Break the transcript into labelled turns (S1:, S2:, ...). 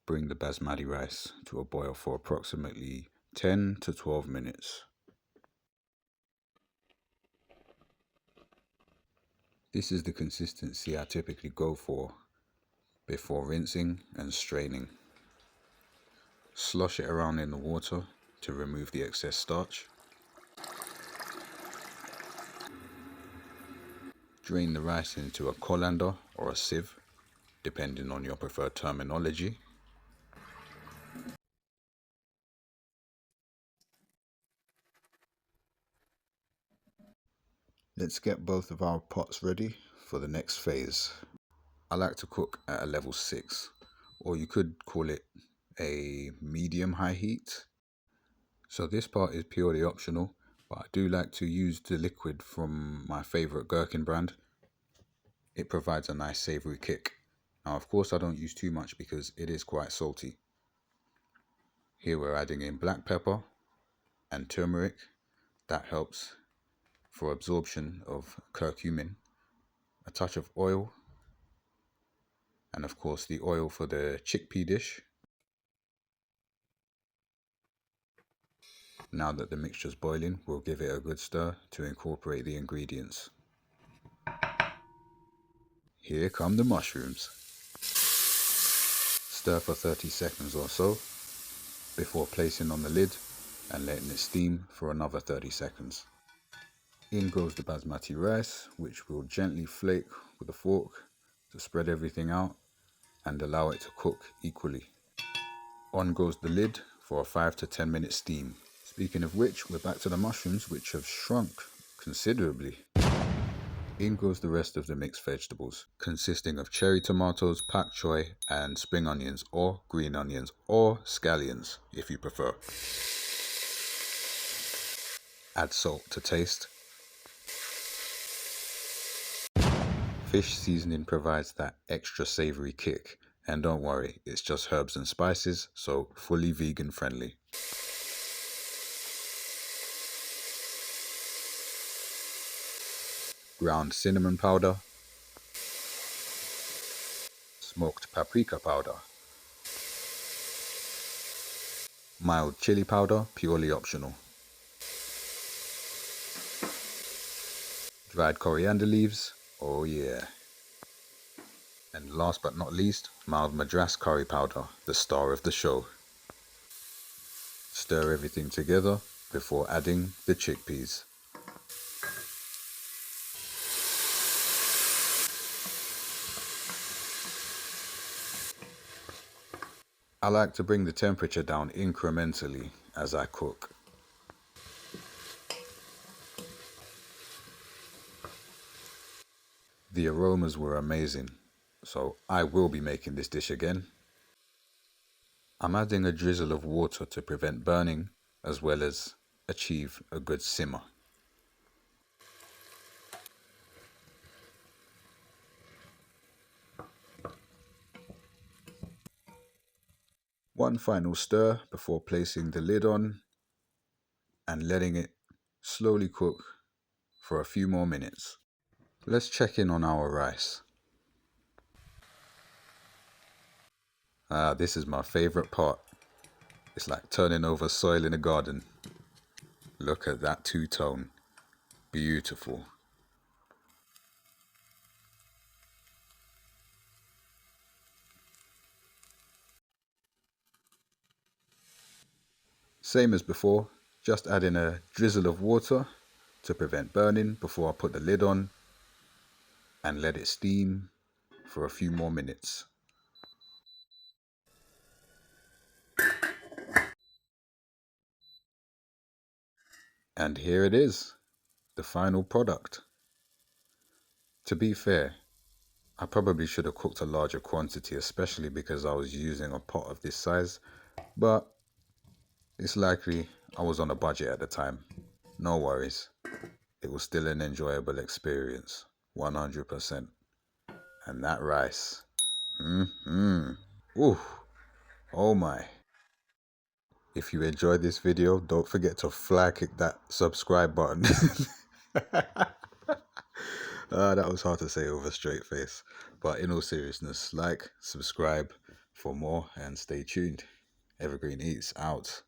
S1: bring the basmati rice to a boil for approximately 10 to 12 minutes. This is the consistency I typically go for before rinsing and straining. Slosh it around in the water to remove the excess starch. Drain the rice into a colander or a sieve, depending on your preferred terminology. Let's get both of our pots ready for the next phase. I like to cook at a level 6, or you could call it a medium high heat. So this part is purely optional, but I do like to use the liquid from my favorite gherkin brand. It provides a nice savoury kick. Now of course I don't use too much because it is quite salty. Here we're adding in black pepper and turmeric. That helps for absorption of curcumin. A touch of oil, and of course the oil for the chickpea dish. Now that the mixture's boiling, we'll give it a good stir to incorporate the ingredients. Here come the mushrooms. Stir for 30 seconds or so before placing on the lid and letting it steam for another 30 seconds. In goes the basmati rice, which we'll gently flake with a fork to spread everything out and allow it to cook equally. On goes the lid for a 5 to 10 minute steam. Speaking of which, we're back to the mushrooms, which have shrunk considerably. In goes the rest of the mixed vegetables, consisting of cherry tomatoes, pak choy, and spring onions, or green onions, or scallions, if you prefer. Add salt to taste. Fish seasoning provides that extra savoury kick, and don't worry, it's just herbs and spices, so fully vegan friendly. Ground cinnamon powder, smoked paprika powder, mild chili powder, purely optional, dried coriander leaves, oh yeah, and last but not least, mild madras curry powder, the star of the show. Stir everything together before adding the chickpeas. I like to bring the temperature down incrementally as I cook. The aromas were amazing, so I will be making this dish again. I'm adding a drizzle of water to prevent burning, as well as achieve a good simmer. One final stir before placing the lid on and letting it slowly cook for a few more minutes. Let's check in on our rice. This is my favorite part. It's like turning over soil in a garden. Look at that two-tone. Beautiful. Same as before, just add in a drizzle of water to prevent burning before I put the lid on and let it steam for a few more minutes. And here it is, the final product. To be fair, I probably should have cooked a larger quantity, especially because I was using a pot of this size, but it's likely I was on a budget at the time. No worries. It was still an enjoyable experience, 100%. And that rice, ooh, oh my. If you enjoyed this video, don't forget to hit that subscribe button. That was hard to say over a straight face. But in all seriousness, like, subscribe, for more and stay tuned. Evergreen Eats out.